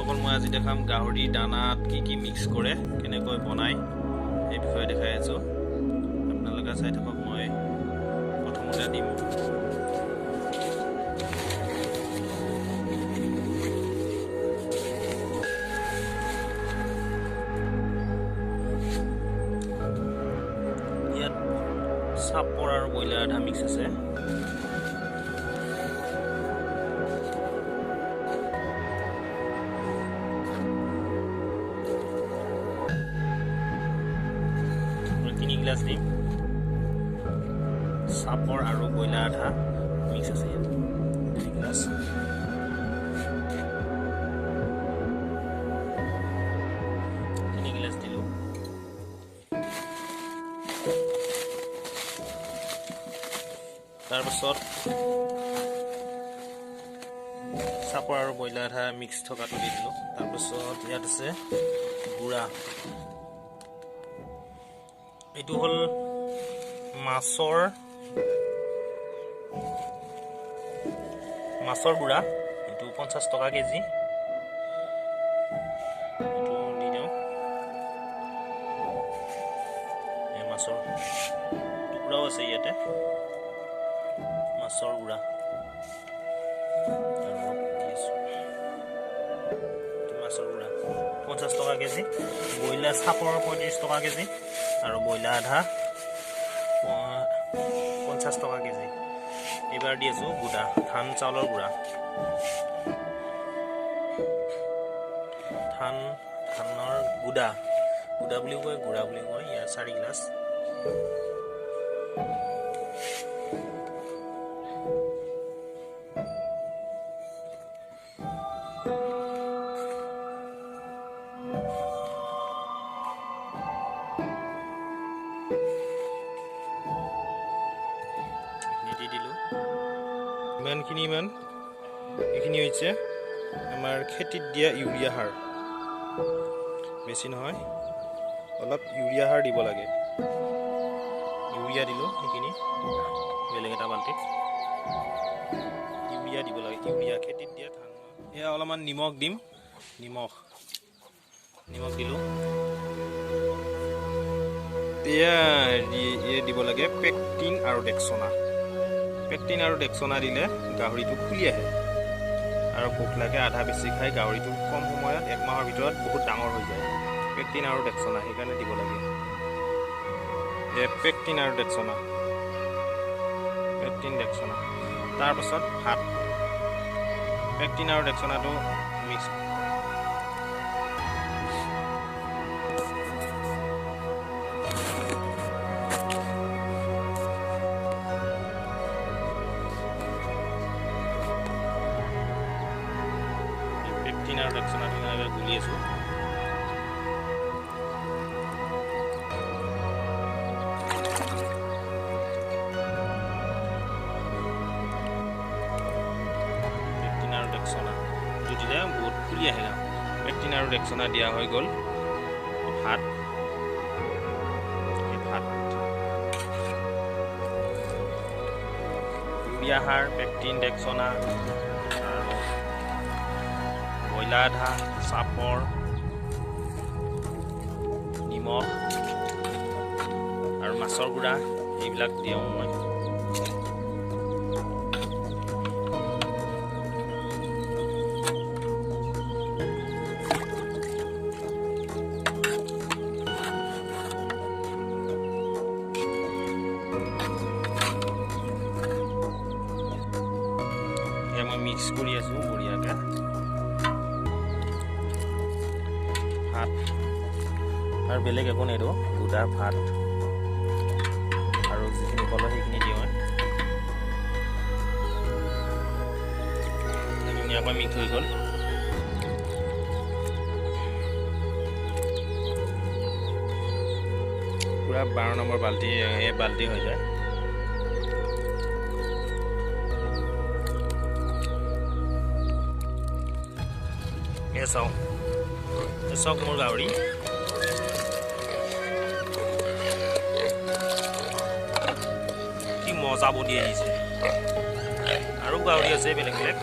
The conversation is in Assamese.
বন্ধুসকল মই আজি দেখাম গাহৰি দানাত কি মিক্স কৰে কেনেকৈ বনাই এই বিষয়ে দেখাই আছো আপোনালোকে চাই থাকক মই প্ৰথমতে দিম ইয়াত চাপৰ আৰু ব্ৰইলাৰ আধা মিক্স আছে গ্লাস দিম চাপৰ আৰু ব্ৰইলাৰ আধা মিক্স আছে ইয়াত 2 গ্লাস দিলো তাৰপিছত চাপৰ আৰু ব্ৰইলাৰ আধা মিক্স থকাটো দি দিলো তাৰপিছত ইয়াত আছে গুড়া এইটো হল মাছৰ গুড়া এইটো 50 টকা কেজি এইটো দি দিওঁ এই মাছৰ টুকুৰাও আছে ইয়াতে মাছৰ গুড়া 50 টকা কেজি ব্ৰইলাৰ চাপৰ 35 টকা কেজি আৰু ব্ৰইলাৰ আধা 50 টকা কেজি এবাৰ দি আছো গুড়া ধান চাউলৰ গুড়া ধানৰ গুড়া বুলি কয় গুড়া বুলি কয় ইয়াৰ 4 গ্লাস এইখিনি হৈছে আমাৰ খেতিত দিয়া ইউৰিয়া সাৰ বেছি নহয় অলপ ইউৰিয়া সাৰ দিব লাগে ইউৰিয়া দিলো এইখিনি বেলেগ এটা বাল্টিত ইউৰিয়া দিব লাগে ইউৰিয়া খেতিত দিয়া ধান এয়া অলপমান নিমখ দিম নিমখ দিলো এয়া দিব লাগে পেকটিন আৰু ডেক্সনা দিলে গাহৰিটো ফুলি আহে আৰু ভোক লাগে আধা বেছি খাই গাহৰিটো কম সময়ত 1 মাহৰ ভিতৰত বহুত ডাঙৰ হৈ যায় পেকটিন আৰু ডেক্সনা সেইকাৰণে দিব লাগে পেকটিন আৰু ডেক্সনা তাৰপাছত ভাত পেকটিন আৰু ডেক্সনাটো মিক্স আৰু ডেক্সনাটো গুলি আছো পেকটিন আৰু ডেক্সনা দিলে বহুত ফুলি আহে পেকটিন আৰু ডেক্সনা দিয়া হৈ গ'ল ভাত ইউৰিয়া সাৰ পেকটিন ডেক্সনা ব্ৰইলাৰ আধা চাপৰ নিমখ আৰু মাছৰ গুড়া এইবিলাক দিওঁ মই মিক্স কৰি আছো বঢ়িয়াকৈ ভাত আৰু বেলেগ একো নেদো গুড়া ভাত আৰু যিখিনি কলো সেইখিনি দিওঁ ধুনীয়াকৈ মিক্স হৈ গ'ল পুৰা 12 নম্বৰ বাল্টি এই বাল্টি হৈ যায় চাওক মোৰ গাহৰি কি মজা বডি আহিছে আৰু গাহৰি আছে বেলেগ বেলেগ